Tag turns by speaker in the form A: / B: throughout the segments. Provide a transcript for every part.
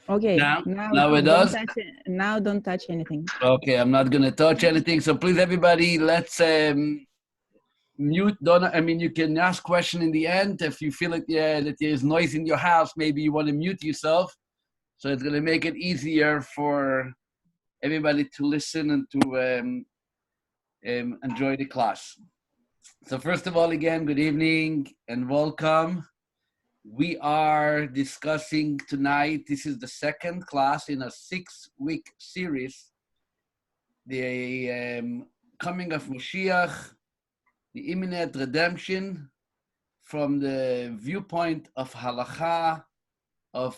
A: Okay,
B: Now it
A: don't
B: does.
A: touch it. Now don't touch anything.
B: Okay, I'm not going to touch anything. So please, everybody, let's mute. You can ask question in the end if you feel it. Yeah, that there's noise in your house. Maybe you want to mute yourself. So it's going to make it easier for everybody to listen and to enjoy the class. So first of all, again, good evening and welcome. We are discussing tonight, this is the second class in a 6-week series, the coming of Mashiach, the imminent redemption from the viewpoint of halakha, of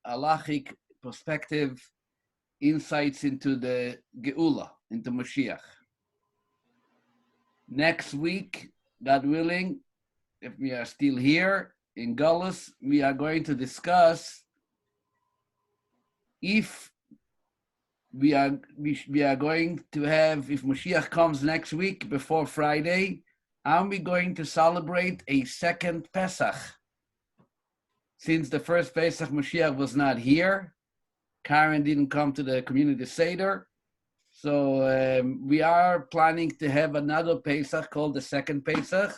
B: halachic perspective, insights into the Geula, into Mashiach. Next week, God willing, if we are still here in Gullus, we are going to discuss if we are going to have, if Mashiach comes next week before Friday, are we going to celebrate a second Pesach? Since the first Pesach Mashiach was not here, Karen didn't come to the community Seder, so we are planning to have another Pesach called the second Pesach.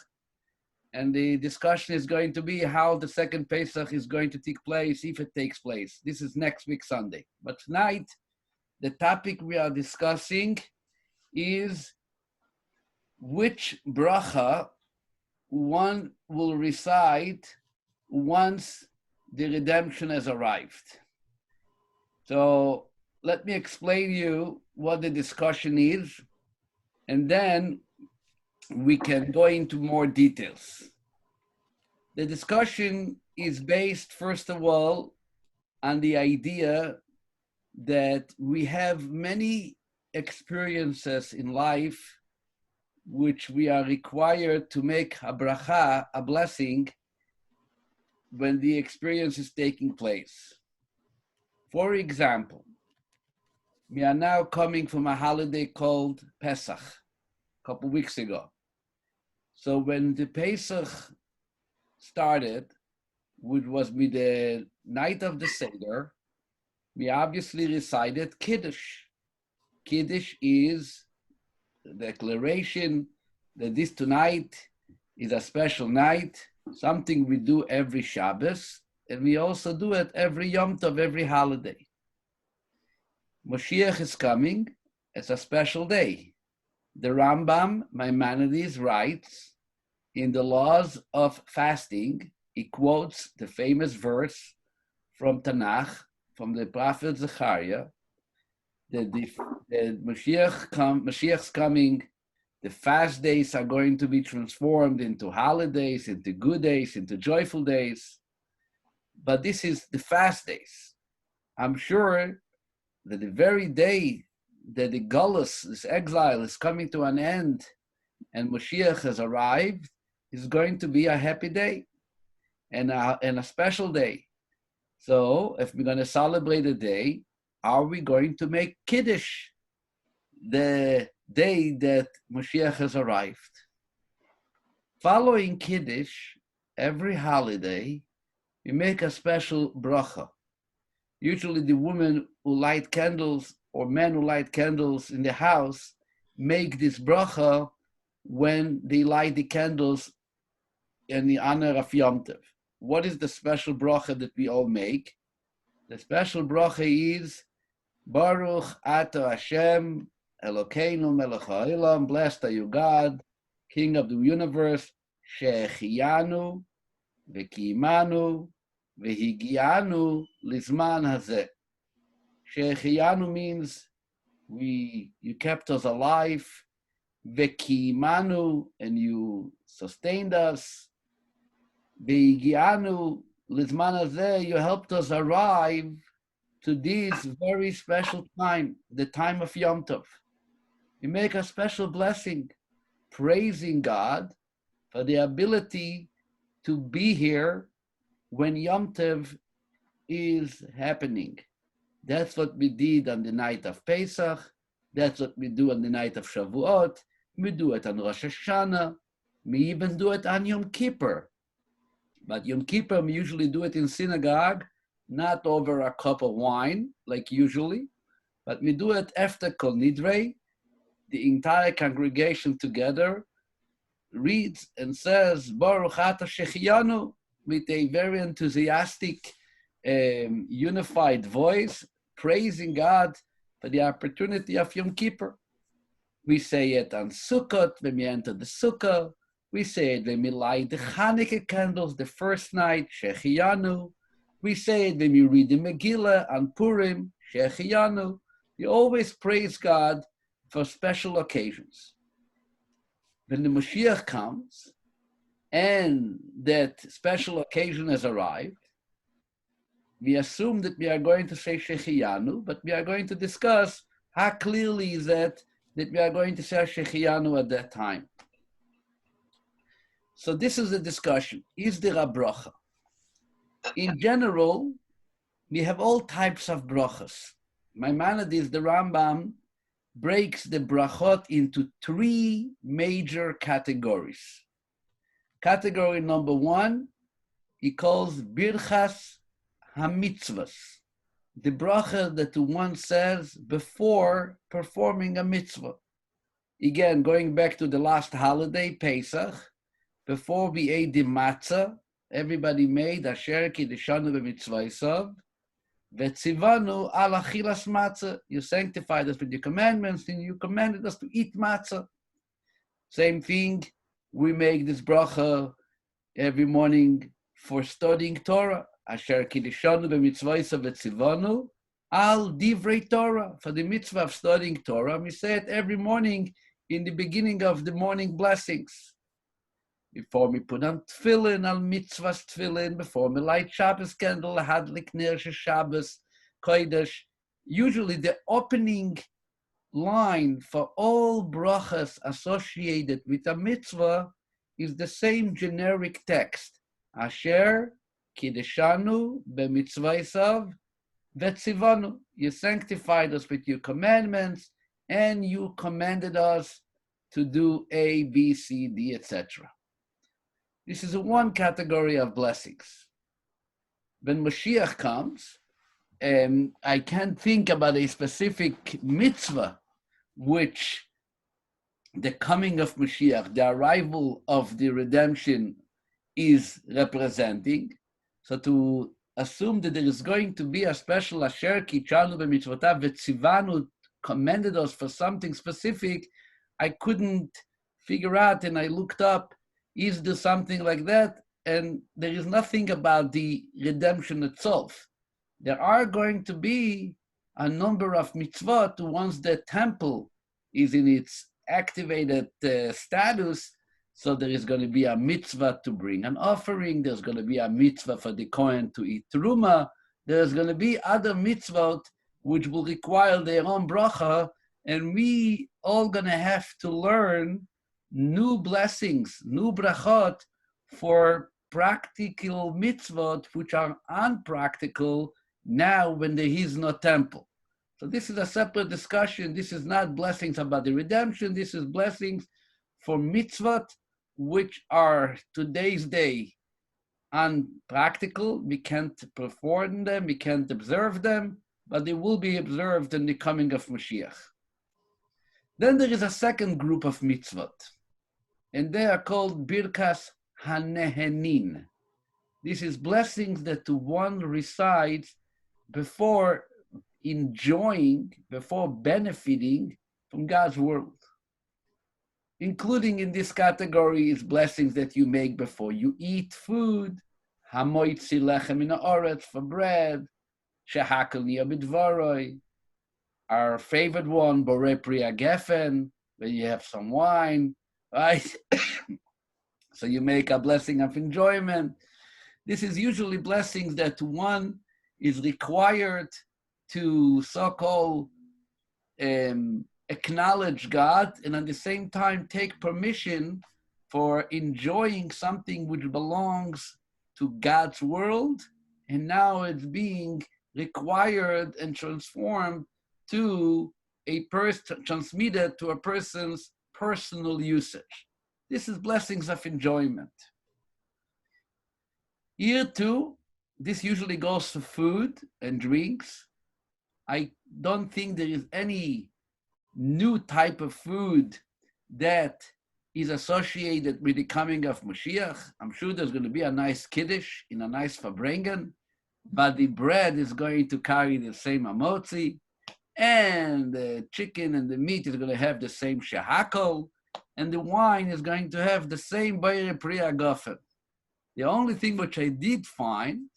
B: And the discussion is going to be how the second Pesach is going to take place, if it takes place. This is next week, Sunday. But tonight, the topic we are discussing is which bracha one will recite once the redemption has arrived. So let me explain you what the discussion is, and then we can go into more details. The discussion is based, first of all, on the idea that we have many experiences in life which we are required to make a bracha, a blessing, when the experience is taking place. For example, we are now coming from a holiday called Pesach, a couple weeks ago. So when the Pesach started, which was with the night of the Seder, we obviously recited Kiddush. Kiddush is the declaration that this tonight is a special night, something we do every Shabbos, and we also do it every Yom Tov, every holiday. Mashiach is coming, it's a special day. The Rambam, Maimonides, writes, in the laws of fasting, he quotes the famous verse from Tanakh, from the prophet Zechariah, that Mashiach's coming, the fast days are going to be transformed into holidays, into good days, into joyful days. But this is the fast days. I'm sure that the very day that the Gullus, this exile, is coming to an end and Mashiach has arrived, is going to be a happy day and a special day. So if we're going to celebrate a day, are we going to make Kiddush the day that Mashiach has arrived? Following Kiddush, every holiday, we make a special bracha. Usually the women who light candles or men who light candles in the house make this bracha when they light the candles in the honor of Yom Tov. What is the special bracha that we all make? The special bracha is Baruch Ata Hashem Elokeinu Melech HaOlam, blessed are you God, King of the universe, She'echiyanu V'kiyimanu V'higianu Lizman Hazeh. She'echiyanu means you kept us alive, V'kiyimanu, and you sustained us, V'higianu Lizman Hazeh, you helped us arrive to this very special time, the time of Yom Tov. We make a special blessing, praising God for the ability to be here when Yom Tov is happening. That's what we did on the night of Pesach. That's what we do on the night of Shavuot. We do it on Rosh Hashanah. We even do it on Yom Kippur. But Yom Kippur, we usually do it in synagogue. not over a cup of wine like usually, but we do it after Kol Nidrei. The entire congregation together reads and says Baruch Ata Shechianu with a very enthusiastic, unified voice, praising God for the opportunity of Yom Kippur. We say it on Sukkot when we enter the Sukkah. We say it when we light the Hanukkah candles the first night, Shechianu. We say it when we read the Megillah on Purim, Shechianu. We always praise God for special occasions. When the Mashiach comes and that special occasion has arrived, we assume that we are going to say Shechianu, but we are going to discuss how clearly is that we are going to say Shechianu at that time. So this is the discussion. Is there a bracha? In general, we have all types of brachas. Maimonides, the Rambam, breaks the brachot into three major categories. Category number one, he calls birchas hamitzvahs, the bracha that one says before performing a mitzvah. Again, going back to the last holiday, Pesach, before we ate the matzah, everybody made asher kiddushanu b'mitzvaysav, v'tzivanu al achilas matzah. You sanctified us with your commandments, and you commanded us to eat matzah. Same thing, we make this bracha every morning for studying Torah. Asher kiddushanu b'mitzvaysav v'tzivanu al divrei Torah, for the mitzvah of studying Torah. We say it every morning in the beginning of the morning blessings. Before we put on tefillin, al mitzvahs tefillin, before we light Shabbos candle, hadlik ner Shabbos, kodesh. Usually the opening line for all brachas associated with a mitzvah is the same generic text. Asher kiddushanu b'mitzvaysav v'tzivanu. You sanctified us with your commandments, and you commanded us to do A, B, C, D, etc. This is one category of blessings. When Mashiach comes, I can't think about a specific mitzvah which the coming of Mashiach, the arrival of the redemption, is representing. So to assume that there is going to be a special asher kichanu b'mitzvotav v'tzivanu commanded us for something specific, I couldn't figure out, and I looked up, is there something like that? And there is nothing about the redemption itself. There are going to be a number of mitzvot once the temple is in its activated status. So there is going to be a mitzvah to bring an offering. There's going to be a mitzvah for the Kohen to eat teruma. There's going to be other mitzvot which will require their own bracha. And we all going to have to learn new blessings, new brachot for practical mitzvot which are unpractical now when there is no temple. So this is a separate discussion. This is not blessings about the redemption. This is blessings for mitzvot which are today's day unpractical. We can't perform them, we can't observe them, but they will be observed in the coming of Mashiach. Then there is a second group of mitzvot, and they are called birkas hanehenin. This is blessings that one recites before enjoying, before benefiting from God's world. Including in this category is blessings that you make before you eat food, hamoitzi lechem min haaretz, for bread, shehakal niya b'dvaroi. Our favorite one, borei priya gefen, when you have some wine, right? So you make a blessing of enjoyment. This is usually blessings that one is required to so-called acknowledge God, and at the same time take permission for enjoying something which belongs to God's world, and now it's being required and transformed to a person, transmitted to a person's personal usage. This is blessings of enjoyment. Here too, this usually goes for food and drinks. I don't think there is any new type of food that is associated with the coming of Mashiach. I'm sure there's going to be a nice kiddush in a nice farbrengen, but the bread is going to carry the same amotzi, and the chicken and the meat is going to have the same shehakol, and the wine is going to have the same Beire Priya Gofen. The only thing which I did find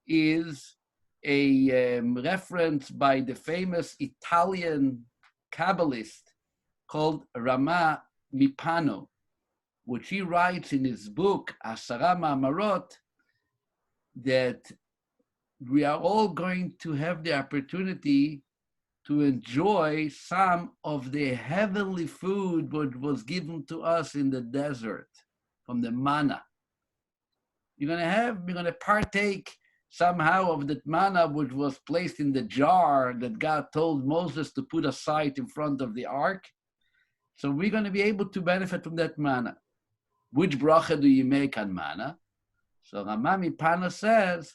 B: is a reference by the famous Italian Kabbalist called Rama Mipano, which he writes in his book, Asara Ma'amarot, that we are all going to have the opportunity to enjoy some of the heavenly food which was given to us in the desert from the manna. We're going to partake somehow of that manna which was placed in the jar that God told Moses to put aside in front of the ark. So we're going to be able to benefit from that manna. Which bracha do you make on manna? So Rama Mipana says,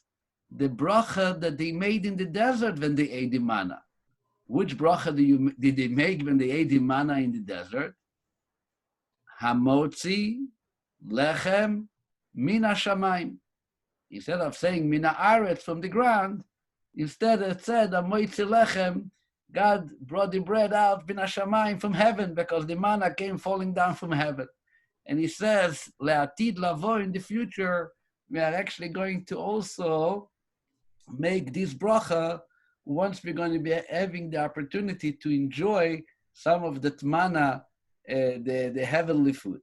B: the bracha that they made in the desert when they ate the manna. Which bracha did they make when they ate the manna in the desert? Hamotzi lechem mina shamayim. Instead of saying mina aretz from the ground, instead it said hamotzi lechem. God brought the bread out mina shamayim from heaven because the manna came falling down from heaven. And he says le'atid lavo, in the future we are actually going to also make this bracha once we're going to be having the opportunity to enjoy some of that manna, the heavenly food.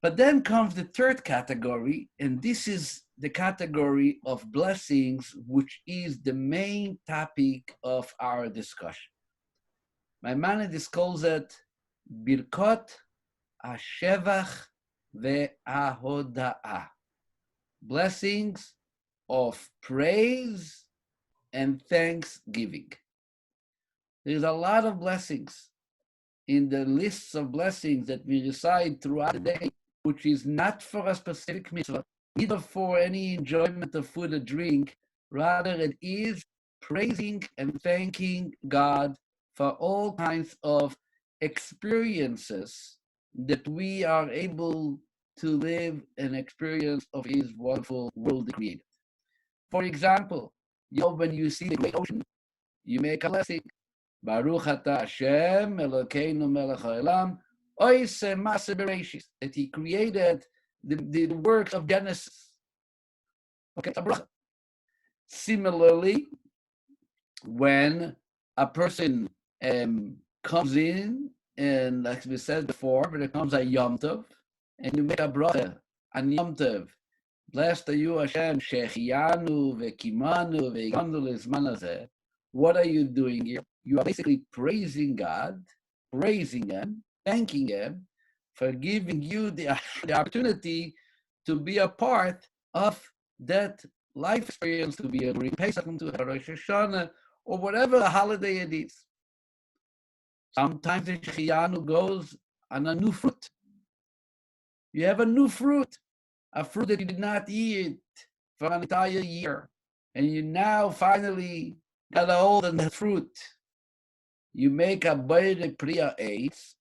B: But then comes the third category, and this is the category of blessings, which is the main topic of our discussion. Maimonides calls it Birkot HaShevach VeHaHoda'ah, blessings of praise and thanksgiving. There's a lot of blessings in the lists of blessings that we recite throughout the day, which is not for a specific mitzvah, neither for any enjoyment of food or drink. Rather, it is praising and thanking God for all kinds of experiences that we are able to live an experience of His wonderful world created. For example, when you see the great ocean, you make a blessing. Baruch atah Hashem Elokeinu melech haolam oiseh maaseh bereishis, that He created the works of Genesis. Okay, it's a bracha. Similarly, when a person comes in, and like we said before, when it comes a Yom Tov, and you make a bracha on Yom Tov, blessed are you, Hashem, Shehiyanu ve'kimanu ve'iganu lezman hazeh. What are you doing here? You are basically praising God, praising Him, thanking Him for giving you the opportunity to be a part of that life experience, to be a during Pesach, to Rosh Hashanah, or whatever holiday it is. Sometimes the Shehiyanu goes on a new fruit. You have a new fruit, a fruit that you did not eat for an entire year, and you now finally got a hold on the fruit. You make a Beire Priya Eitz,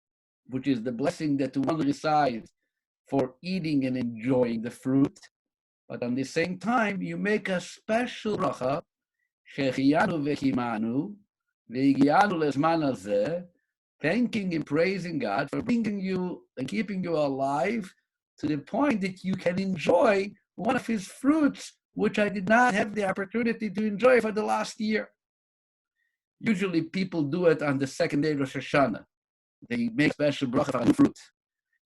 B: which is the blessing that one recites for eating and enjoying the fruit. But at the same time, you make a special bracha, Shehiyanu ve'kimanu ve'igiyanu lezman hazeh, thanking and praising God for bringing you and keeping you alive to the point that you can enjoy one of His fruits, which I did not have the opportunity to enjoy for the last year. Usually people do it on the second day of Rosh Hashanah. They make special bracha on fruit.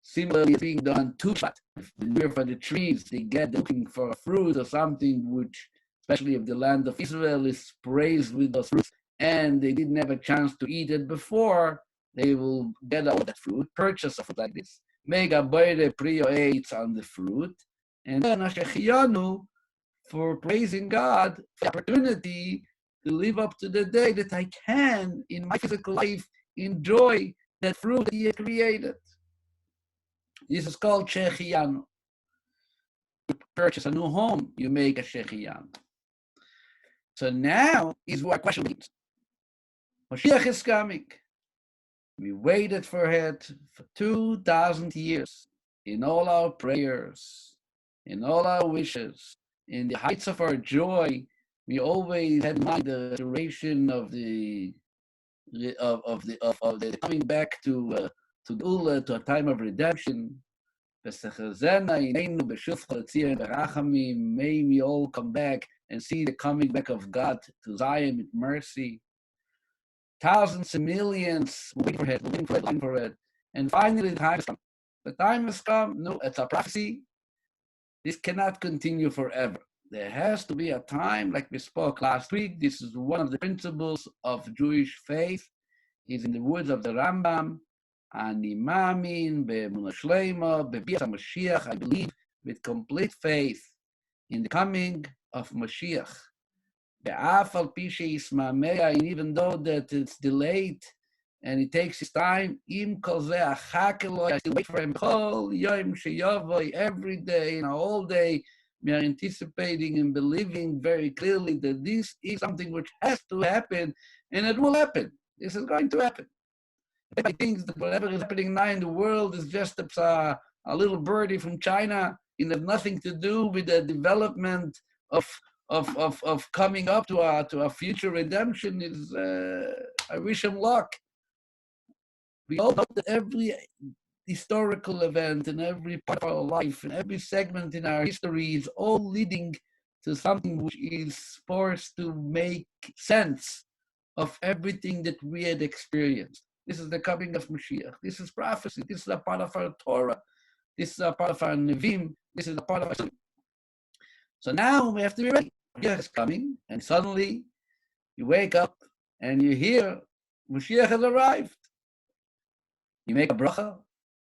B: Similarly, it's being done Tu Shabbat. For the trees, they get looking for a fruit or something which, especially if the land of Israel is praised with those fruits and they didn't have a chance to eat it before, they will get all that fruit, purchase a fruit like this, make a Beire Priya Eitz on the fruit, and then a Shehiyanu for praising God for the opportunity to live up to the day that I can, in my physical life, enjoy that fruit that He had created. This is called Shehiyanu. purchase a new home, you make a shechiyan. So now is what question begins. Mashiach is coming. We waited for it for 2,000 years in all our prayers, in all our wishes, in the heights of our joy. We always had in mind the duration of the coming back to Geula, to a time of redemption. May we all come back and see the coming back of God to Zion with mercy. Thousands and millions waiting for it. And finally, the time has come. The time has come. No, it's a prophecy. This cannot continue forever. There has to be a time, like we spoke last week. This is one of the principles of Jewish faith. Is in the words of the Rambam. Ani mamin be'emunah shleima be'bias Mashiach. I believe with complete faith in the coming of Mashiach. And even though that it's delayed and it takes its time, I still wait for him every day, all day. We are anticipating and believing very clearly that this is something which has to happen, and it will happen. This is going to happen. I think that whatever is happening now in the world is just a little birdie from China. It has nothing to do with the development of coming up to a future redemption. Is I wish him luck. We all know that every historical event in every part of our life, in every segment in our history, is all leading to something which is supposed to make sense of everything that we had experienced. This is the coming of Mashiach. This is prophecy. This is a part of our Torah. This is a part of our Nevi'im. This is a part of our... So now we have to be ready. Mashiach is coming, and suddenly you wake up and you hear Mashiach has arrived. You make a bracha,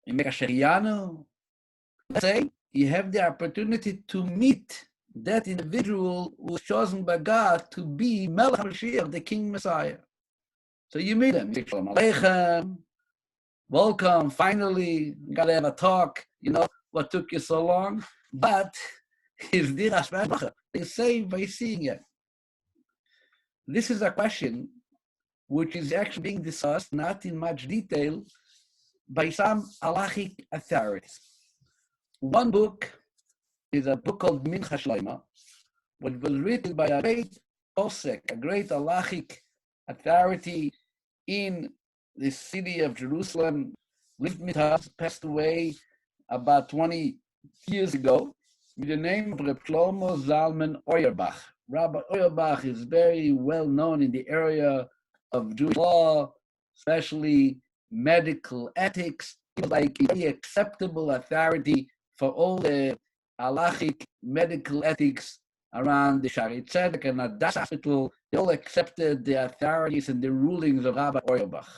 B: you make a shehiyanu. Let's say you have the opportunity to meet that individual who was chosen by God to be Melech Mashiach, the King Messiah. So you meet him. You say, Shalom Aleichem, welcome, finally, we got to have a talk. You know, what took you so long? But is diras bracha. They say by seeing it. This is a question which is actually being discussed, not in much detail, by some halachic authorities. One book is a book called Mincha Shleima, which was written by a great posek, a great halachic authority in the city of Jerusalem, lived with us, passed away about 20 years ago, with the name of Reb Shlomo Zalman Auerbach. Rabbi Auerbach is very well known in the area of Jewish law, especially medical ethics. He was like a very acceptable authority for all the halachic medical ethics around the Shari Tzedek and Hadassah Hospital. They all accepted the authorities and the rulings of Rabbi Auerbach.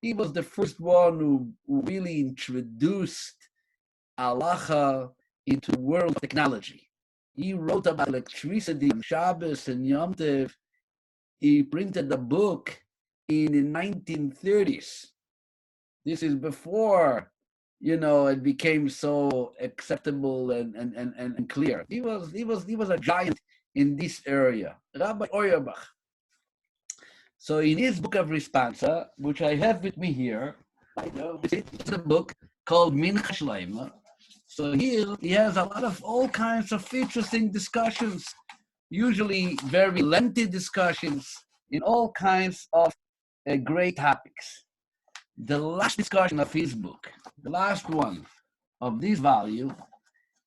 B: He was the first one who really introduced halacha into the world of technology. He wrote about electricity on Shabbos and Yom Tov. He printed a book in the 1930s. This is before, it became so acceptable and clear. He was a giant in this area, Rabbi Auerbach. So in his book of Responsa, which I have with me here, it's a book called Mincha Shleima. So here he has a lot of all kinds of interesting discussions, usually very lengthy discussions in all kinds of great topics. The last discussion of his book, the last one of this volume,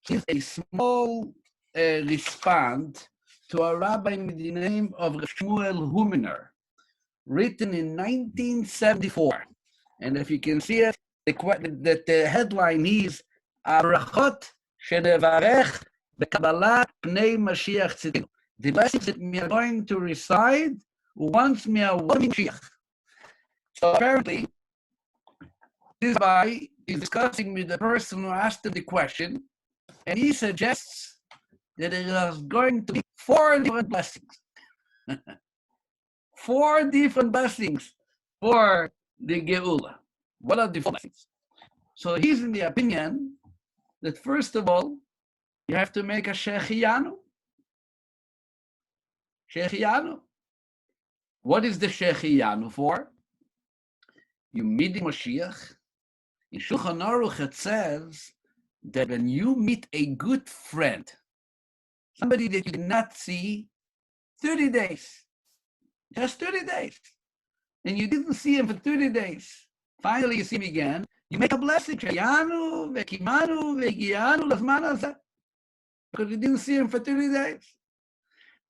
B: is a small response to a rabbi with the name of Shmuel Huminer, written in 1974. And if you can see it, the headline is Arachot Shenevarech B'Kabbalat Pnei Mashiach Tzidkenu. The blessings that we are going to recite once we are welcoming Mashiach. So apparently, this guy is discussing with the person who asked him the question, and he suggests that it is going to be 4 different blessings. 4 different blessings for the Geula. What are the 4 blessings? So he's in the opinion that first of all, you have to make a Shechianu. Shechianu. What is the Shechianu for? You meet the Mashiach. In Shulchan Aruch it says that when you meet a good friend, somebody that you did not see 30 days, just 30 days, and you didn't see him for 30 days, finally you see him again, you make a blessing, Sheyanu, Vekimanu, Vegianu, Lasman Hazeh, because you didn't see him for 30 days.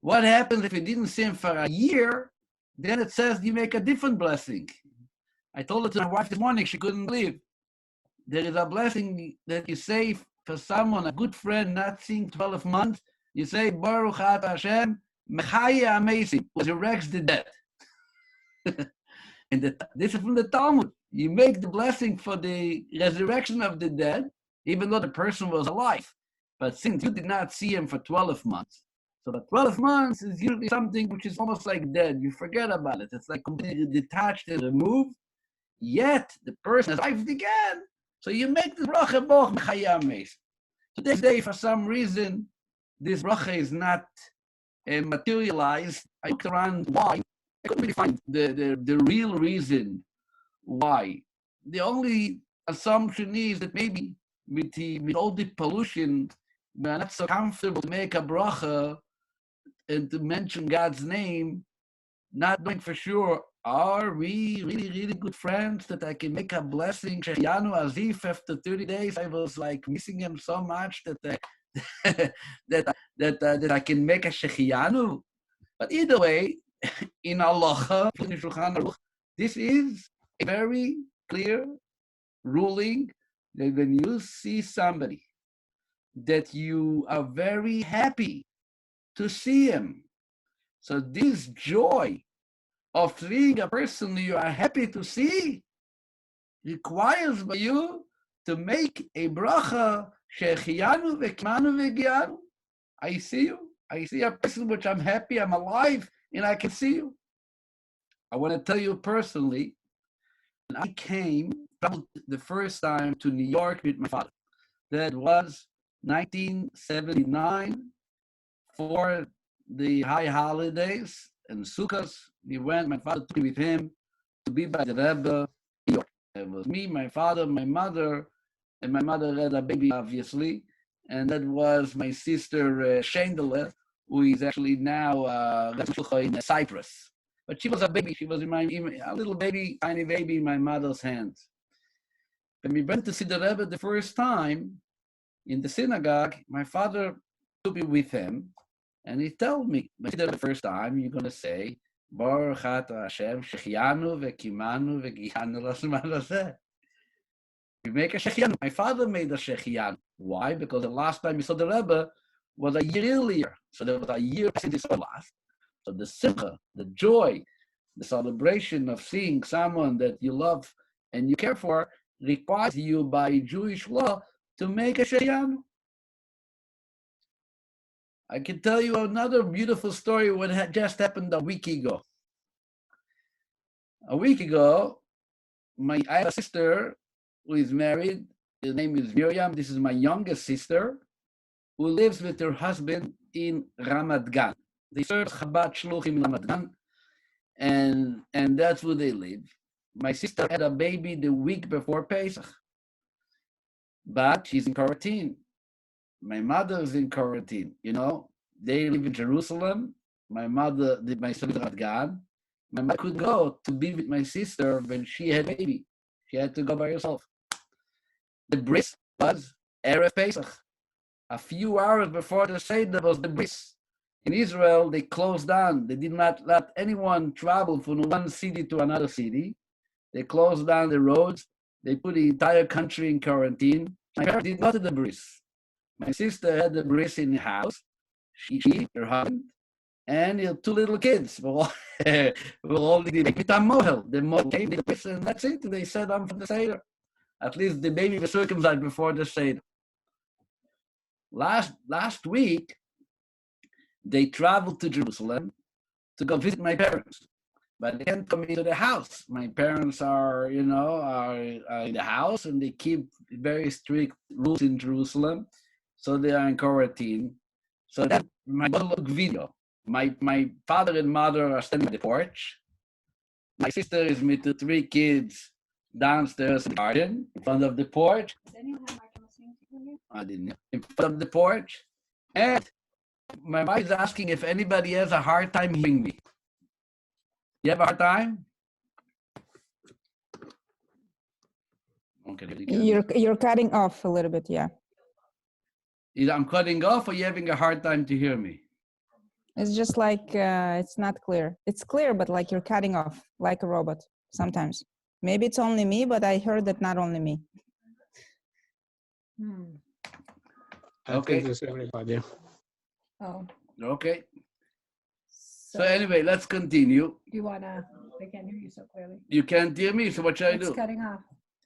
B: What happens if you didn't see him for a year? Then it says you make a different blessing. I told it to my wife this morning, she couldn't believe. There is a blessing that you say for someone, a good friend, not seeing 12 months, you say, Baruch Ata Hashem, Mechaya Amazing, resurrects the dead. And this is from the Talmud. You make the blessing for the resurrection of the dead, even though the person was alive. But since you did not see him for 12 months, so the 12 months is usually something which is almost like dead. You forget about it. It's like completely detached and removed. Yet the person has life again. So you make the bracha boch mechaya meis. Today, for some reason, this bracha is not materialized. I looked around why. I couldn't really find the real reason why. The only assumption is that maybe with all the pollution, we're not so comfortable to make a bracha and to mention God's name, not knowing for sure, are we really, really good friends that I can make a blessing? Shechianu Azif, after 30 days, I was like missing him so much that that I can make a Shechianu. But either way, in Halacha, in Shulchan Aruch, this is a very clear ruling that when you see somebody that you are very happy to see him, so this joy of seeing a person you are happy to see requires by you to make a bracha, Shechianu vekimanu vegianu. I see you. I see a person which I'm happy, I'm alive, and I can see you. I want to tell you personally, when I traveled the first time to New York with my father. That was 1979 for the high holidays and Sukkot. We went, my father took me with him to be by the Rebbe in New York. It was me, my father, my mother, and my mother had a baby, obviously. And that was my sister, Shendele, who is actually now in Cyprus. But she was a baby. She was a little baby, tiny baby in my mother's hands. When we went to see the Rebbe the first time in the synagogue, my father took me with him, and he told me, when the first time, you're going to say, Baruch Ata Hashem, Shechianu vekimanu vegianu lasman hazeh. You make a Shechianu. My father made a Shechianu. Why? Because the last time we saw the Rebbe was a year earlier. So there was a year since he saw last. So the simcha, the joy, the celebration of seeing someone that you love and you care for requires you by Jewish law to make a Shechianu. I can tell you another beautiful story what had just happened a week ago. A week ago, I have a sister who is married. Her name is Miriam. This is my youngest sister, who lives with her husband in Ramat Gan. They serve Chabad Shluchim in Ramat Gan, and that's where they live. My sister had a baby the week before Pesach, but she's in quarantine. My mother's in quarantine. You know, they live in Jerusalem. My sister in Ramat Gan. My mother couldn't go to be with my sister when she had a baby. She had to go by herself. The bris was Erev Pesach. A few hours before the Seder was the bris. In Israel, they closed down. They did not let anyone travel from one city to another city. They closed down the roads. They put the entire country in quarantine. My parents did not have the bris. My sister had the bris in the house. She her husband, and her two little kids were all the mohel. The mohel came, the bris, and that's it. They said, I'm from the Seder. At least the baby was circumcised before the Seder. Last week, they traveled to Jerusalem to go visit my parents, but they can't come into the house. My parents are in the house, and they keep very strict rules in Jerusalem. so they are in quarantine. So then my look video. My father and mother are standing on the porch. My sister is with the 3 kids downstairs in the garden, in front of the porch. I didn't. In front of the porch. And my wife is asking if anybody has a hard time hearing me. You have a hard time? Okay.
A: You're cutting off a little bit, yeah.
B: Either I'm cutting off or you're having a hard time to hear me.
A: It's just like it's not clear. It's clear, but like you're cutting off like a robot sometimes. Maybe it's only me, but I heard that not only me.
C: I think it's everybody.
D: Oh,
B: Okay. So anyway, let's continue.
D: do you wanna, I can't hear you so clearly.
B: You can't hear me, so what should I
D: It's
B: do?
D: cutting off.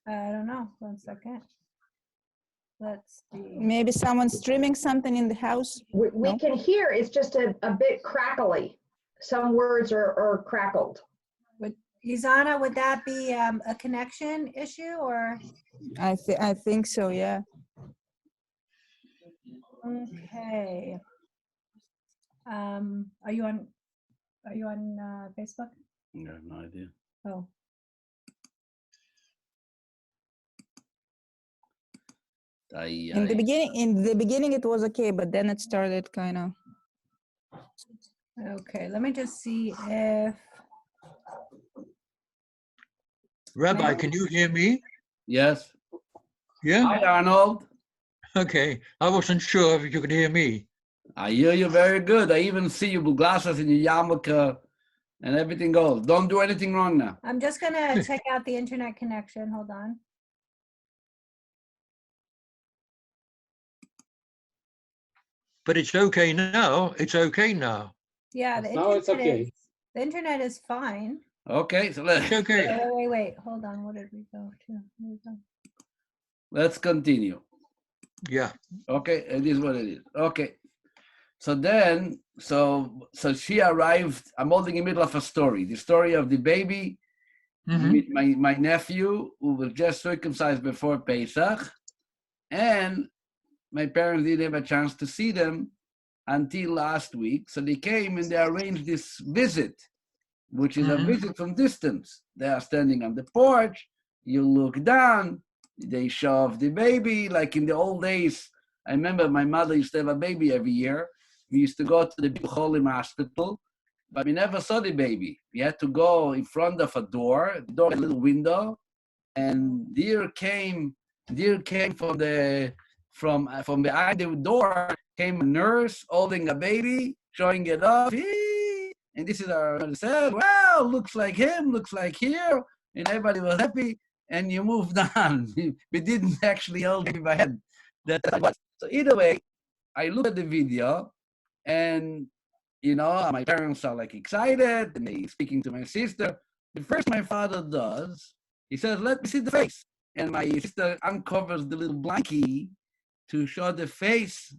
D: I don't know, 1 second. Let's see.
A: Maybe someone's streaming something in the house.
E: We
A: No?
E: can hear, it's just a bit crackly. Some words are crackled.
D: Izana, would that be a connection issue or?
A: I think so, yeah.
D: Okay. Are you on Facebook?
B: I have no idea.
D: Oh,
A: In the beginning it was okay, but then it started kind of.
D: okay. Let me just see if,
C: Rabbi, can you hear me?
B: Yes.
C: Yeah?
B: Hi, Arnold.
C: Okay. I wasn't sure if you could hear me.
B: I hear you very good. I even see you with glasses in your yarmulke and everything goes. Don't do anything wrong now.
D: I'm just gonna check out the internet connection. Hold on.
C: But it's okay now. It's okay now.
D: Yeah, the
F: Now it's
D: internet
F: okay.
D: is, the internet is fine.
B: Okay, so
C: It's okay.
D: Wait, hold on. What did we go to? Where we go?
B: let's continue.
C: Yeah.
B: Okay, it is what it is. Okay. So then, so she arrived. I'm holding in the middle of a story. The story of the baby
C: Mhm.
B: with my nephew who was just circumcised before Pesach. And my parents didn't have a chance to see them until last week. So they came and they arranged this visit, which is a
C: Mhm.
B: visit from distance. They are standing on the porch. You look down. They shove the baby. Like in the old days, I remember my mother used to have a baby every year. We used to go to the Beit Cholim hospital, but we never saw the baby. We had to go in front of a door. The door had a little window, and deer came from behind the door came a nurse holding a baby, showing it off. And this is our mother said, "Well, looks like him, looks like here," and everybody was happy. And you moved on. We didn't actually hold him by head. That's what. So either way, I look at the video, and my parents are like excited, and they speaking to my sister. The first my father does, he says, "Let me see the face." And my sister uncovers the little blankie to show the face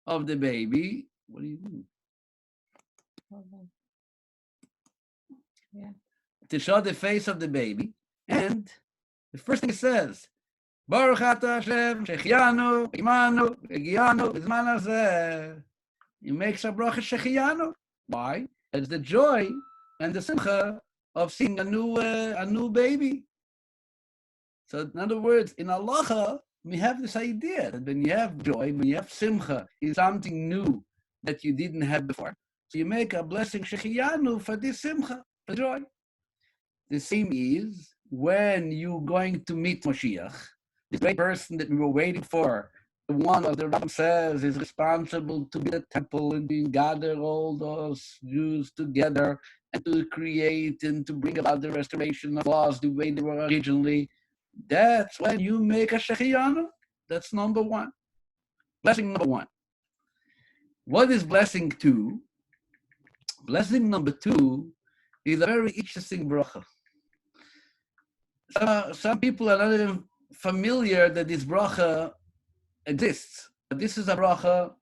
B: of the baby. What do you do?
D: Hold on. Yeah.
B: To show the face of the baby. And the first thing it says, Baruch Ata Hashem, Shechianu, Imanu, Egianu, Bizman Hazeh. He makes a bracha Shechianu. Why? It's the joy and the simcha of seeing a new baby. So in other words, in halacha, we have this idea that when you have joy, when you have simcha, it's something new that you didn't have before. So you make a blessing Shechianu for this simcha, for joy. The same is when you're going to meet Mashiach, the great person that we were waiting for, the one of the Ram says is responsible to build a temple and to gather all those Jews together and to create and to bring about the restoration of laws the way they were originally. That's when you make a Shechianu. That's number one. Blessing number one. What is blessing two? Blessing number two is a very interesting bracha. Some people are not even familiar that this bracha exists. But this is a bracha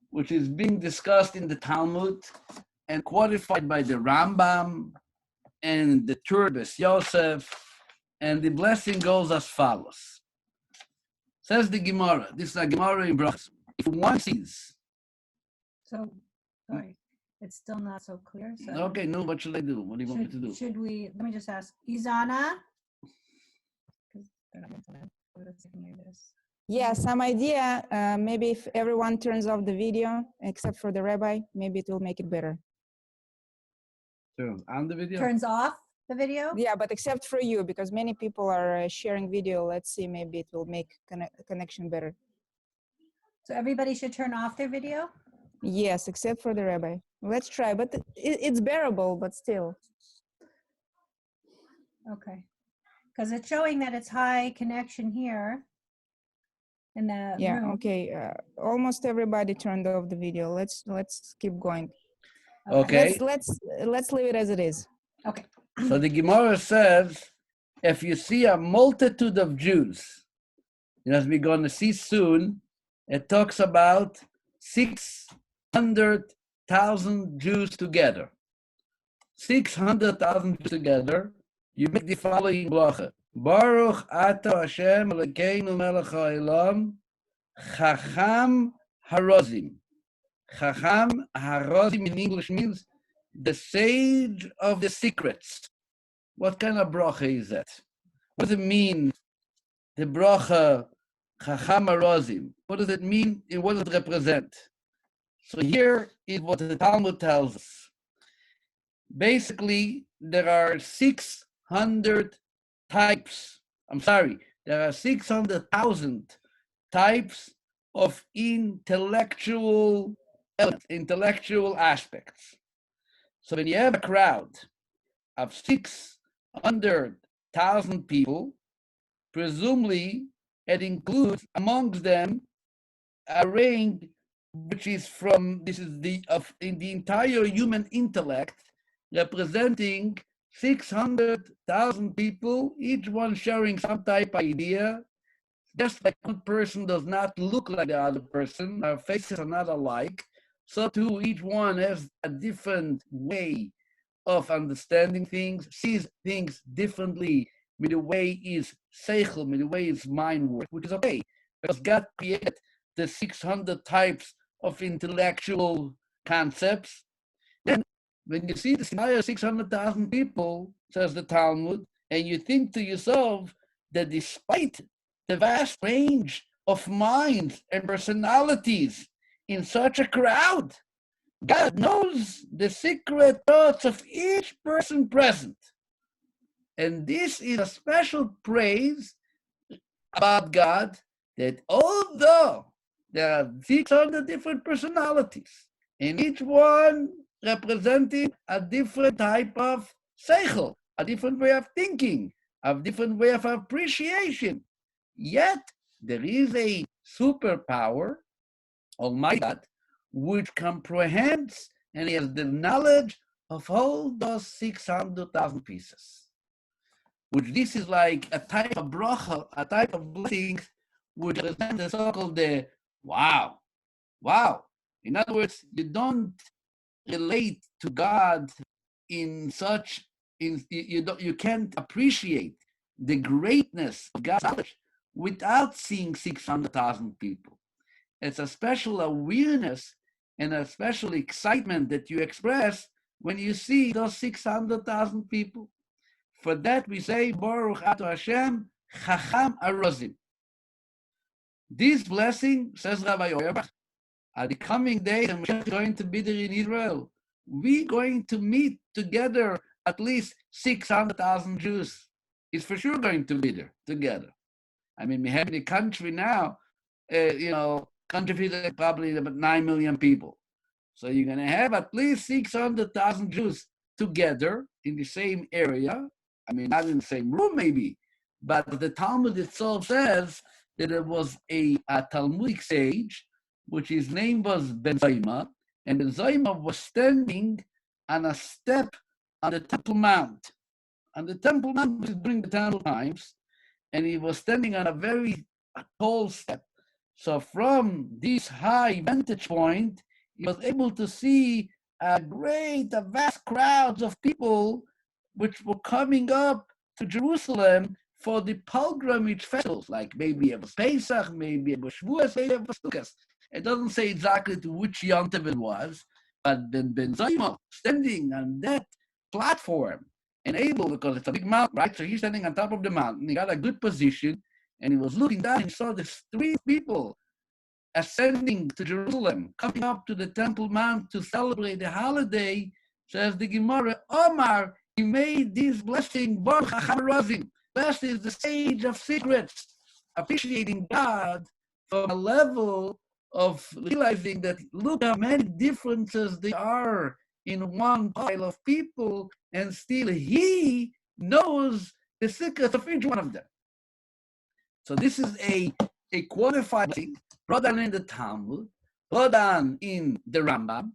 B: which is being discussed in the Talmud and qualified by the Rambam and the Tur B'Yosef, and the blessing goes as follows. Says the Gemara. This is a Gemara in Brachas. If one sees.
D: So, sorry, it's still not so clear. So
B: Okay, no, what should I do? What do you want me to do?
D: should we, let me just ask, Izana? 'Cause they're not gonna tell me what it's gonna do this.
A: Yeah, some idea. Maybe if everyone turns off the video, except for the rabbi, maybe it will make it better.
B: Turn on the video.
D: Turns off the video?
A: Yeah, but except for you, because many people are sharing video. Let's see, maybe it will make connection better.
D: So everybody should turn off their video?
A: Yes, except for the rabbi. Let's try, but it's bearable, but still.
D: Okay. Because it's showing that it's high connection here in that
A: Yeah,
D: room.
A: okay. Almost everybody turned off the video. Let's keep going.
B: Okay.
A: Let's leave it as it is.
D: Okay.
B: So the Gemara says, if you see a multitude of Jews, and as we're going to see soon, it talks about 600,000 Jews together. 600,000 Jews together, you make the following bracha. Baruch Ata Hashem Elokeinu Melech HaOlam Chacham Harozim. Chacham Harozim in English means the sage of the secrets. What kind of bracha is that? What does it mean, the bracha Chacham Harozim? What does it mean and what does it represent? So here is what the Talmud tells us. Basically, there are 600 types. There are 600,000 types of intellectual elements, intellectual aspects. So when you have a crowd of 600,000 people, presumably it includes amongst them a range which is from, in the entire human intellect, representing 600,000 people, each one sharing some type of idea. Just like one person does not look like the other person, our faces are not alike, so too each one has a different way of understanding things, sees things differently with the way his seichel, with the way his mind works, which is okay, because God created the 600 types of intellectual concepts. Then when you see this entire 600,000 people, says the Talmud, and you think to yourself that despite the vast range of minds and personalities in such a crowd, God knows the secret thoughts of each person present. And this is a special praise about God, that although there are 600 different personalities, and each one representing a different type of seichel, a different way of thinking, a different way of appreciation, yet there is a superpower, Almighty God, which comprehends and he has the knowledge of all those 600,000 pieces. Which this is like a type of bracha, a type of blessing, which represents the so-called the wow. In other words, you don't relate to God you can't appreciate the greatness of God's knowledge without seeing 600,000 people. It's a special awareness and a special excitement that you express when you see those 600,000 people. For that we say, Baruch Ata Hashem, Chacham Harozim. This blessing, says Rabbi Mordechai, at the coming days, and we're going to be there in Israel, we're going to meet together at least 600,000 Jews. It's for sure going to be there together. I mean, we have in the country now, country is probably about 9 million people. So you're going to have at least 600,000 Jews together in the same area. I mean, not in the same room maybe, but the Talmud itself says that there was a Talmudic sage, which his name was Ben Zoma, and Ben Zoma was standing on a step on the Temple Mount. On the Temple Mount was during the Temple times, and he was standing on a very tall step. So from this high vantage point, he was able to see a vast crowds of people which were coming up to Jerusalem for the pilgrimage festivals, like maybe it was Pesach, maybe it was Shavuos, maybe it was Sukkot. It doesn't say exactly to which Yontiv it was, but Ben Zaymo standing on that platform and able, because it's a big mountain, right? So he's standing on top of the mountain. He got a good position, and he was looking down and saw these three people ascending to Jerusalem, coming up to the Temple Mount to celebrate the holiday. Says the Gemara, Omar, he made this blessing, Baruch HaChamerazim. Blessed is the sage of secrets, appreciating God from a level of realizing that look how many differences there are in one pile of people, and still he knows the secrets of each one of them. So this is a qualified thing, brought down in the Talmud, brought down in the Rambam.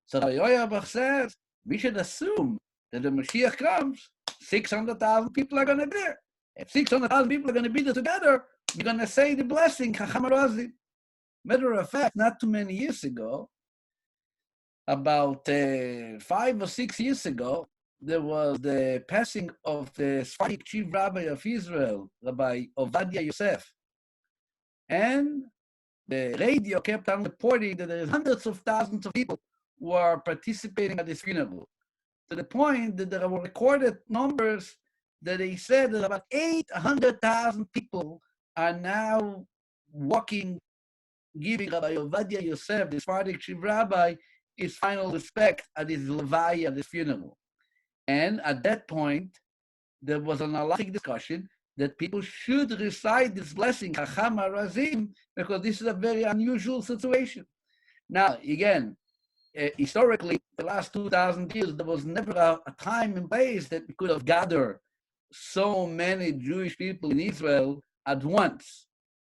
B: So Rabbi Yoyabach says, we should assume that the Mashiach comes, 600,000 people are going to be there. If 600,000 people are going to be there together, you're going to say the blessing, Chachamarazi. Matter of fact, not too many years ago, about 5 or 6 years ago, there was the passing of the Sephardic chief rabbi of Israel, Rabbi Ovadia Yosef. And the radio kept on reporting that there are hundreds of thousands of people who are participating at this funeral, to the point that there were recorded numbers that they said that about 800,000 people are now walking, giving Rabbi Ovadia Yosef, the Sephardic chief rabbi, his final respect at his levaya, at his funeral. And at that point, there was an halachic discussion that people should recite this blessing, Chacham HaRazim, because this is a very unusual situation. Now, again, historically, the last 2,000 years, there was never a time and place that we could have gathered so many Jewish people in Israel at once.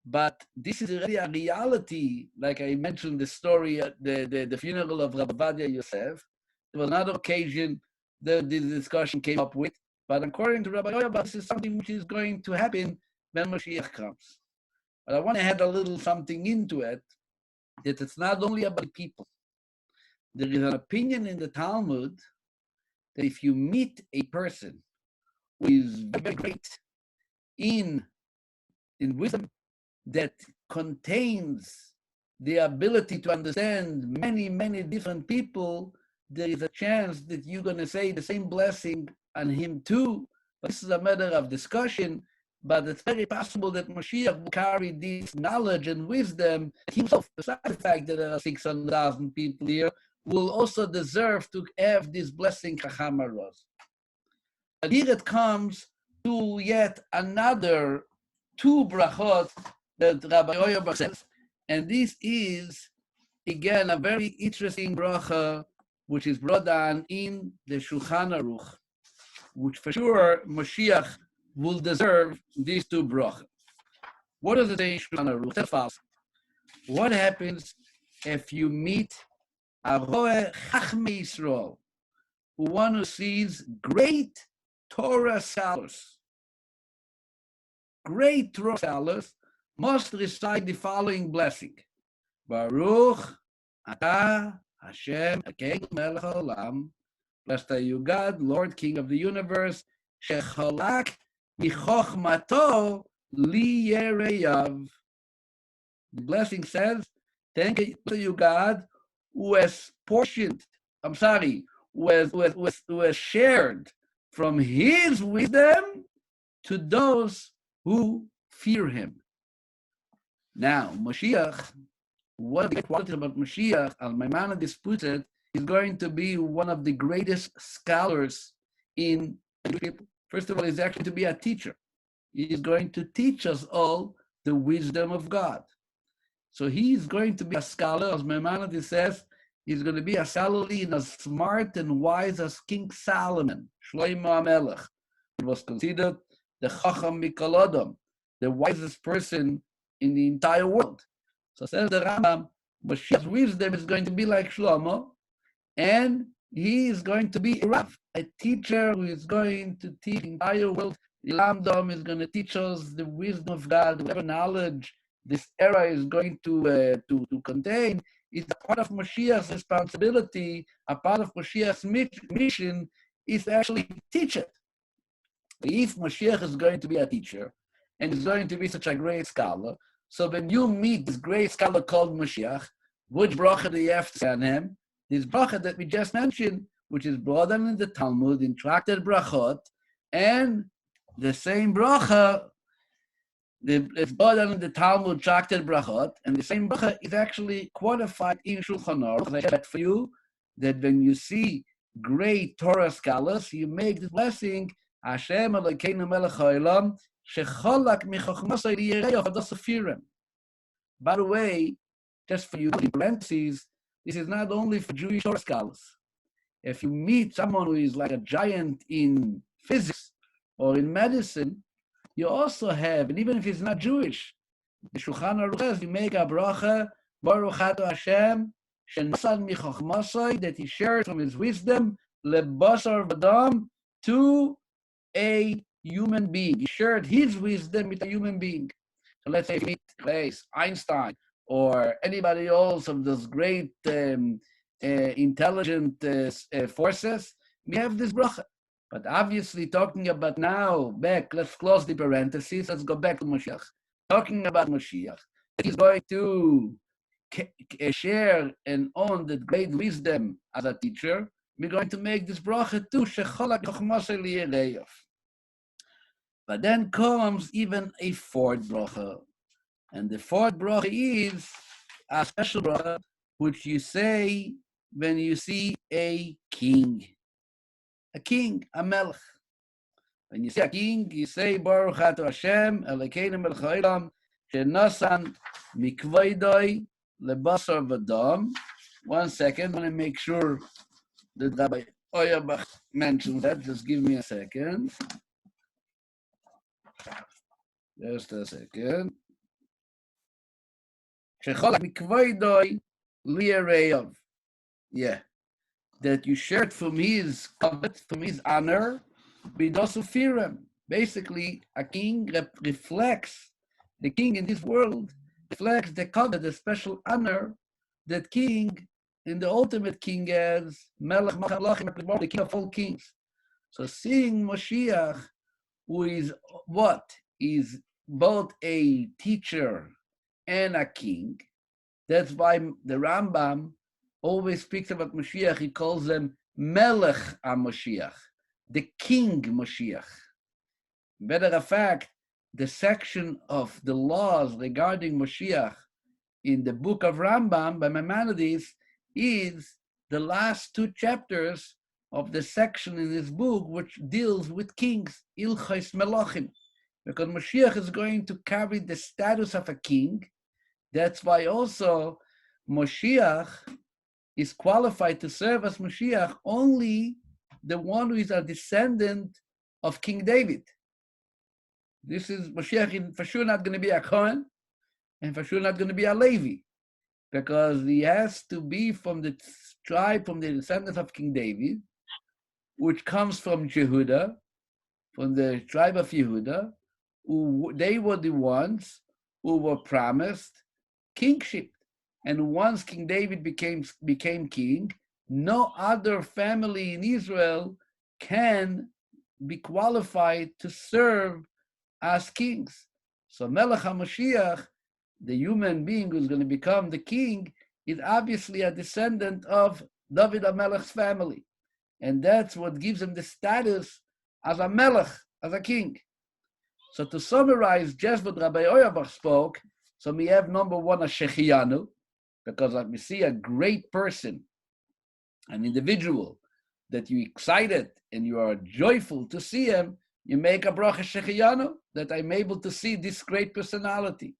B: But this is already a reality, like I mentioned the story at the funeral of Rabbi Ovadia Yosef. There was another occasion that this discussion came up with, but according to Rabbi Yoyabach, this is something which is going to happen when Mashiach comes. But I want to add a little something into it, that it's not only about people. There is an opinion in the Talmud that if you meet a person who is very great in wisdom, that contains the ability to understand many, many different people, there is a chance that you're going to say the same blessing on him too. But this is a matter of discussion, but it's very possible that Mashiach will carry this knowledge and wisdom himself, besides the fact that there are 600,000 people here, will also deserve to have this blessing, Chacham HaRaz. But here it comes to yet another two brachot that Rabbi Yoyabach says, and this is, again, a very interesting bracha, which is brought down in the Shulchan Aruch, which for sure Mashiach will deserve these two brachas. What does it say in Shulchan Aruch? That's fast. What happens if you meet a Roeh Chachmei Yisrael, one who sees great Torah scholars? Great Torah scholars must recite the following blessing: Baruch Atah Hashem Elokeinu Melech Haolam, blessed are you, God, Lord, King of the universe, Shechalak Bichochmato Li Yereyav. The blessing says, thank you, God, who has portioned, who has shared from his wisdom to those who fear him. Now, Mashiach, one of the qualities about Mashiach, Al-Maimonides puts it, is going to be one of the greatest scholars in people. First of all, he's actually to be a teacher. He is going to teach us all the wisdom of God. So he's going to be a scholar, as Maimonides says, he's going to be a scholar and as smart and wise as King Solomon, Shlomo HaMelech. He was considered the Chacham Mikol Adam, the wisest person in the entire world. So says the Rambam, Mashiach's wisdom is going to be like Shlomo, and he is going to be a Rav, a teacher who is going to teach the entire world. The Lamdom is going to teach us the wisdom of God, whatever knowledge this era is going to contain. Is a part of Mashiach's responsibility, a part of Mashiach's mission is to actually teach it. If Mashiach is going to be a teacher, and is going to be such a great scholar, so when you meet this great scholar called Mashiach, which bracha do you have to say on him? This bracha that we just mentioned, which is brought down in the Talmud, in Tractate Brachot, and the same bracha, it's brought down in the Talmud, Tractate Brachot, and the same bracha is actually qualified in Shulchan Aruch. I said for you that when you see great Torah scholars, you make the blessing, Hashem Elokeinu melech haolam, shecholak michochmasai liyereich hadas sefirim. By the way, just for you, in parentheses, this is not only for Jewish Torah scholars. If you meet someone who is like a giant in physics or in medicine, you also have, and even if he's not Jewish, the Shulchan Aruch says, you make a bracha, Baruch Ato Hashem, shenasan michochmasai, that he shares from his wisdom, lebasar v'dam, to a human being. He shared his wisdom with a human being. So let's say if you meet Einstein or anybody else of those great intelligent forces, we have this bracha. But obviously talking about now, let's close the parentheses, let's go back to Mashiach. Talking about Mashiach, he's going to share and own the great wisdom as a teacher. We're going to make this bracha too, shecholak chochmasai liyereich. But then comes even a fourth bracha. And the fourth bracha is a special bracha, which you say when you see a king. A king, a melech. When you see a king, you say, Baruch Ato Hashem, Elokeinu melech haolam, shenasan mikvoidoi lebasar v'dam. 1 second, I want to make sure that Rabbi Oyabach mentioned that. Just give me a second. Just a second. Shecholak mikvoidoi liyereich. Yeah. That you shared from his covet, from his honor, b'dosufirem. Basically, a king reflects, the king in this world reflects the covet, the special honor that king, in the ultimate king as Melech Malachim, the king of all kings. So seeing Mashiach, who is what? Is both a teacher and a king. That's why the Rambam always speaks about Mashiach. He calls them Melech HaMashiach, the King Mashiach. Matter of fact, the section of the laws regarding Mashiach in the book of Rambam by Maimonides is the last 2 chapters of the section in this book which deals with kings, Ilchos Melachim, because Mashiach is going to carry the status of a king. That's why also Mashiach is qualified to serve as Mashiach only the one who is a descendant of King David. This is Mashiach, for sure not going to be a Kohen, and for sure not going to be a Levi, because he has to be from the tribe, from the descendants of King David, which comes from Yehuda, from the tribe of Yehuda, who they were the ones who were promised kingship. And once King David became king, no other family in Israel can be qualified to serve as kings. So Melech HaMashiach, the human being who's going to become the king, is obviously a descendant of David HaMelech's family. And that's what gives him the status as a Melech, as a king. So to summarize just what Rabbi Oyabach spoke, so we have number 1, a Shechianu, because we see a great person, an individual, that you're excited and you are joyful to see him, you make a bracha Shechianu, that I'm able to see this great personality.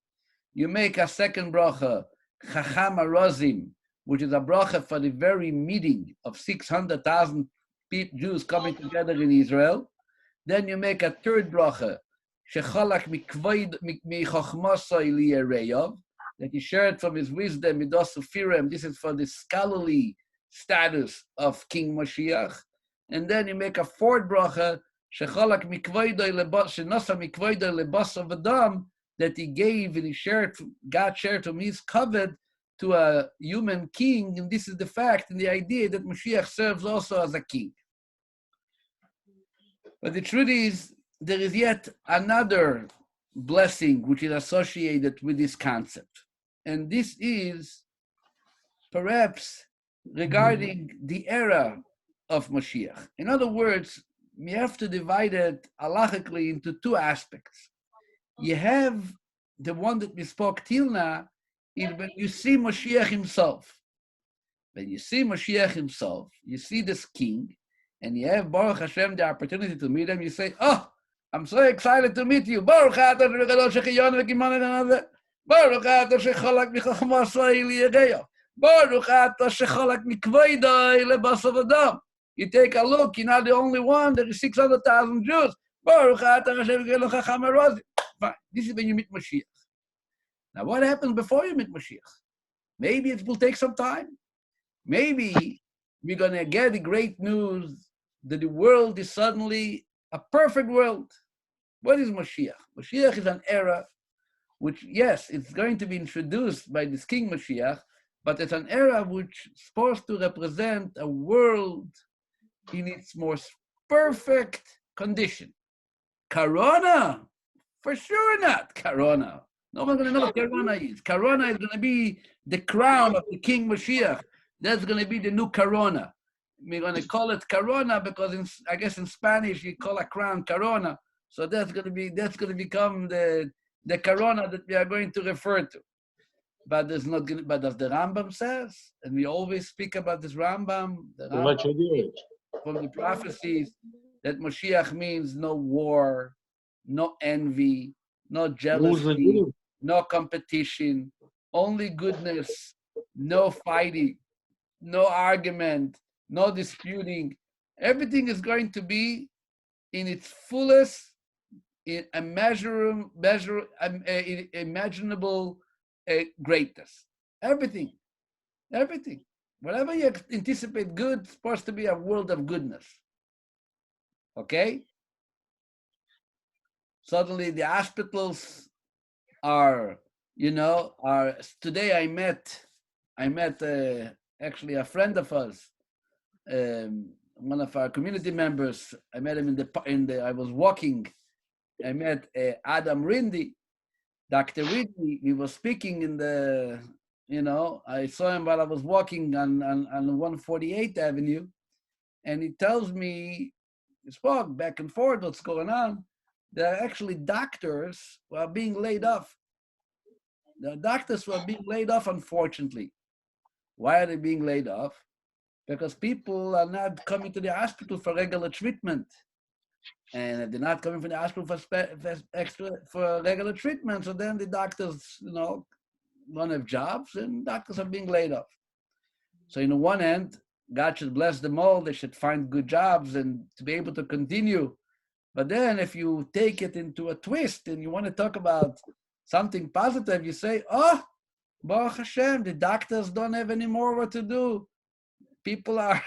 B: You make a second bracha, Chacham Arozim, which is a bracha for the very meeting of 600,000 Jews coming together in Israel. Then you make a third bracha, Shechalak michochmasai liyereich, that he shared from his wisdom, midosufirem. This is for the scholarly status of King Mashiach. And then you make a fourth bracha, Shechalak mikvoidoi shenasa mikvoidoi lebasa v'dam, that he gave and he shared, God shared from his covet to a human king. And this is the fact and the idea that Mashiach serves also as a king. But the truth is, there is yet another blessing which is associated with this concept. And this is perhaps regarding the era of Mashiach. In other words, we have to divide it halachically into two aspects. You have the one that we spoke till now, is when you see Mashiach himself. When you see Mashiach himself, you see this king, and you have Baruch Hashem the opportunity to meet him, you say, oh, I'm so excited to meet you. Baruch Atah Shekadosh Shechiyon V'Kiman V'Nadeh. Baruch Atah Shecholak Michachmasai Liyageyo. Baruch Atah Shecholak Mikvoidai Lebasav Adam. You take a look, you're not the only one, there is 600,000 Jews. Baruch Atah Hashem V'Gelo Chacham Erozi. Fine, this is when you meet Mashiach. Now what happens before you meet Mashiach? Maybe it will take some time. Maybe we're going to get the great news that the world is suddenly a perfect world. What is Mashiach? Mashiach is an era which, yes, it's going to be introduced by this King Mashiach, but it's an era which is supposed to represent a world in its most perfect condition. Corona? For sure not Corona. No one's going to know what Corona is. Corona is going to be the crown of the King Mashiach. That's going to be the new Corona. We're going to call it Corona because I guess in Spanish you call a crown Corona. So that's going to become the Corona that we are going to refer to. But there's not going to, but as the Rambam says, and we always speak about this Rambam, from the prophecies, that Mashiach means no war, no envy, no jealousy, no competition, only goodness, no fighting, no argument, no disputing. Everything is going to be in its fullest, imaginable greatness. Everything. Whatever you anticipate good, it's supposed to be a world of goodness. Okay? Suddenly the hospitals are today I met actually a friend of us, one of our community members. I met him I was walking. I met Adam Rindy, Dr. Rindy. We were speaking in the, I saw him while I was walking on 148th Avenue, and he tells me, we spoke back and forth, what's going on. There are actually doctors who are being laid off. There are doctors who are being laid off, unfortunately. Why are they being laid off? Because people are not coming to the hospital for regular treatment. And if they're not coming from the hospital for regular treatment, so then the doctors, don't have jobs, and doctors are being laid off. So, on one hand, God should bless them all. They should find good jobs and to be able to continue. But then if you take it into a twist and you want to talk about something positive, you say, oh, Baruch Hashem, the doctors don't have any more what to do. People are,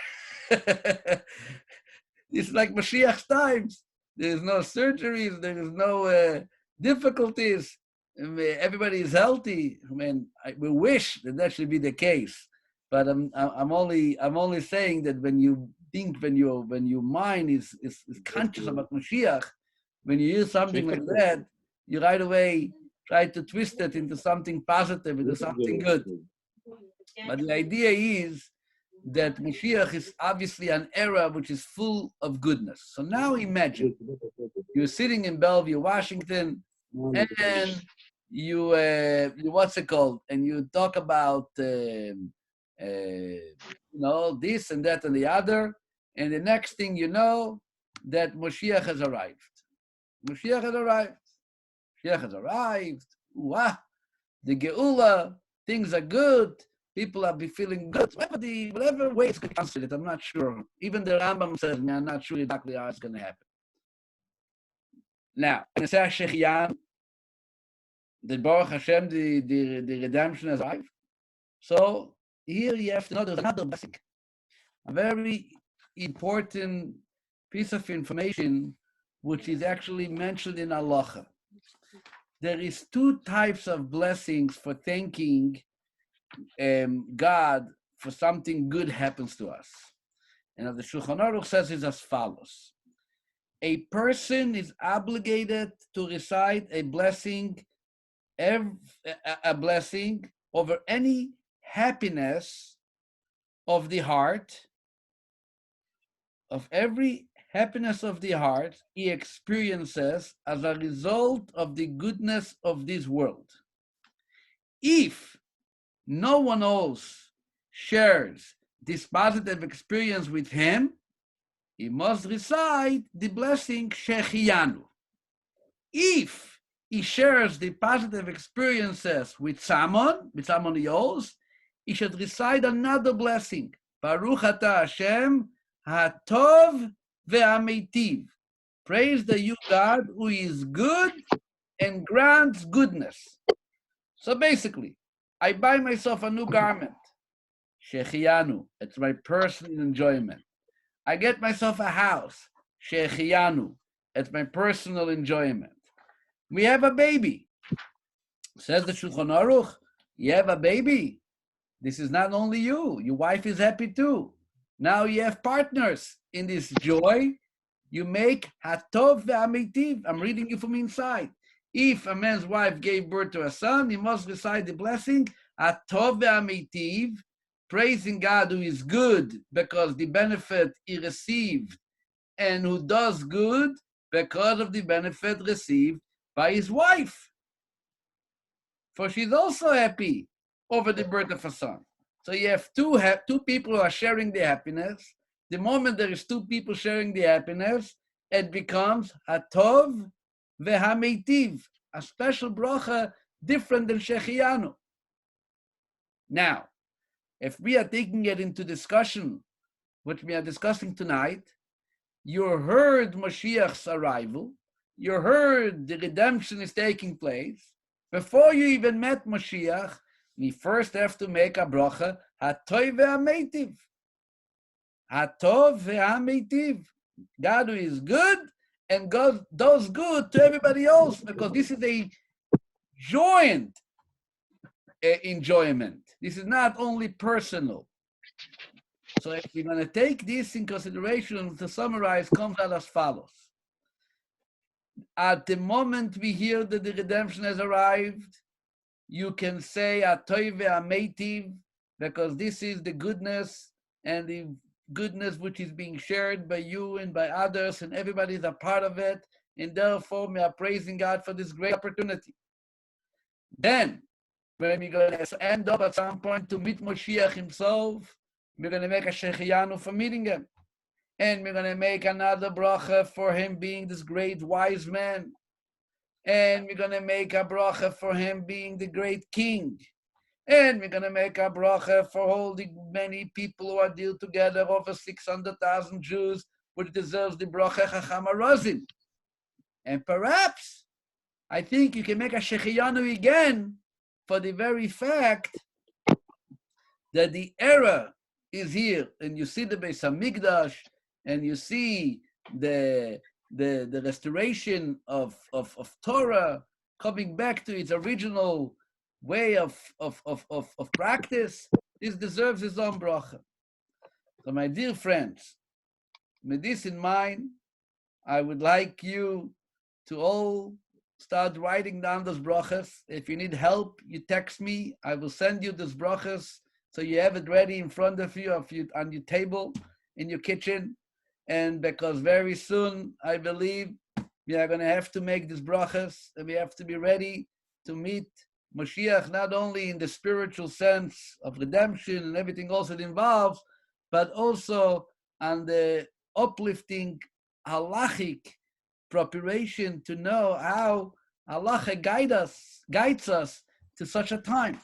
B: it's like Mashiach's times. There's no surgeries, there is no difficulties. Everybody is healthy. We wish that should be the case. But I'm only saying that when you think, when your mind is conscious about Mashiach, when you hear something like that, you right away try to twist it into something positive, into something good. But the idea is that Mashiach is obviously an era which is full of goodness. So now imagine you're sitting in Bellevue, Washington, and you what's it called? And you talk about this and that and the other, and the next thing you know, that Mashiach has arrived. Mashiach has arrived. Mashiach has arrived. Wow, the Geula, things are good. People are feeling good. Whatever way it's going to translate it, I'm not sure. Even the Rambam says, I'm not sure exactly how it's going to happen. Now, in Shechiyan, the Baruch Hashem, the redemption has arrived. So here you have to know there's another blessing. A very important piece of information which is actually mentioned in Halacha. There is two types of blessings for thanking God for something good happens to us. And the Shulchan Aruch says is as follows. a person is obligated to recite a blessing, a blessing over any happiness of the heart, of every happiness of the heart he experiences as a result of the goodness of this world. If no one else shares this positive experience with him, he must recite the blessing Shechianu. If he shares the positive experiences with someone else, he should recite another blessing. Baruch atah Hashem, Hatov ve'amitiv. Praise the you God who is good and grants goodness. So basically, I buy myself a new garment. Shechianu, it's my personal enjoyment. I get myself a house. Shechianu, it's my personal enjoyment. We have a baby. Says the Shulchan Aruch, you have a baby. This is not only you. Your wife is happy too. Now you have partners in this joy. You make hatov ve'amitiv. I'm reading you from inside. If a man's wife gave birth to a son, he must recite the blessing hatov ve'amitiv, praising God who is good because the benefit he received, and who does good because of the benefit received by his wife. For she's also happy over the birth of a son. So you have two people who are sharing the happiness. The moment there is two people sharing the happiness, it becomes hatov ve'hameitiv, a special bracha different than Shechianu. Now, if we are taking it into discussion, which we are discussing tonight, you heard Mashiach's arrival, you heard the redemption is taking place. Before you even met Mashiach, we first have to make a bracha, hatov ve'hameitiv. Hatov ve'hameitiv. God who is good and God does good to everybody else, because this is a joint enjoyment. This is not only personal. So if we're going to take this in consideration, to summarize, comes out as follows. At the moment we hear that the redemption has arrived, you can say hatov ve'hameitiv, because this is the goodness and the goodness which is being shared by you and by others, and everybody is a part of it, and therefore we are praising God for this great opportunity. Then, when we're going to end up at some point to meet Mashiach himself, we're going to make a Shechianu for meeting him. And we're going to make another bracha for him being this great wise man. And we're going to make a bracha for him being the great king. And we're going to make a bracha for all the many people who are deal together, over 600,000 Jews, which deserves the bracha Chacham HaRazim. And perhaps, I think you can make a Shechianu again for the very fact that the era is here, and you see the Beis Hamikdash, and you see the restoration of Torah coming back to its original way of practice. This deserves its own bracha. So my dear friends, with this in mind, I would like you to all start writing down those brachas. If you need help, you text me. I will send you those brachas so you have it ready in front of you, on your table, in your kitchen. And because very soon, I believe, we are going to have to make these brachas, and we have to be ready to meet Mashiach, not only in the spiritual sense of redemption and everything else it involves, but also on the uplifting halachic preparation to know how halacha guides us to such a time.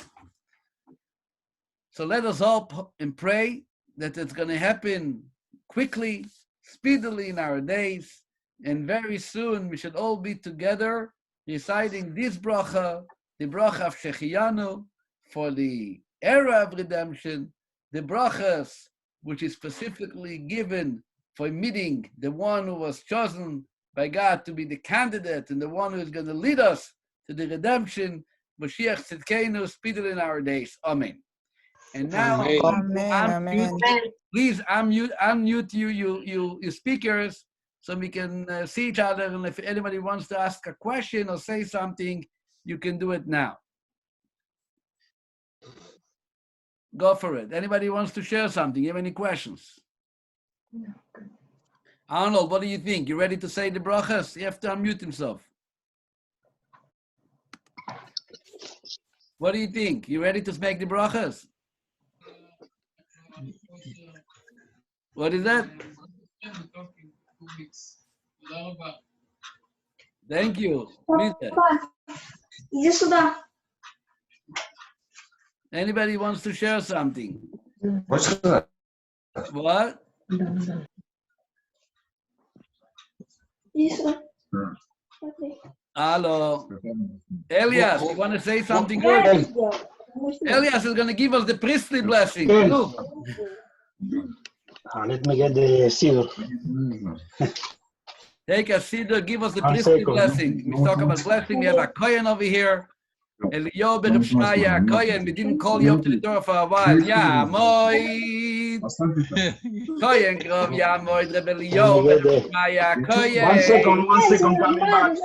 B: So let us hope and pray that it's going to happen quickly, speedily in our days, and very soon we should all be together reciting this bracha, the bracha of Shechianu, for the era of redemption, the brachas which is specifically given for meeting the one who was chosen by God to be the candidate and the one who is going to lead us to the redemption, Mashiach Tzidkenu, speedily in our days. Amen. And now,
A: Amen. Amen.
B: please unmute you speakers, so we can see each other. And if anybody wants to ask a question or say something, you can do it now. Go for it. Anybody wants to share something? You have any questions?
E: No.
B: Arnold, what do you think? You ready to say the brachas? You have to unmute himself. What do you think? You ready to make the brachas? What is that? Thank you. Anybody wants to share something? What? Hello. Elias, you want to say something good? Elias is going to give us the priestly blessing. Look.
F: Let me get the seal.
B: Take a siddur, give us the
F: 1
B: priestly
F: second.
B: blessing. We talk about blessing. We have a kohen over here. Eliyahu ben Shmaya, kohen. We didn't call you up to the door for a while. Yeah, moed. Kohen grov, yeah, moed. Rebbe Eliyahu ben Shmaya, kohen.
F: 1 second, coming back.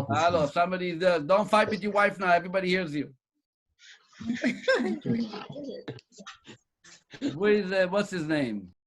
B: Hello, somebody there. Don't fight with your wife now. Everybody hears you. Who is, what's his name?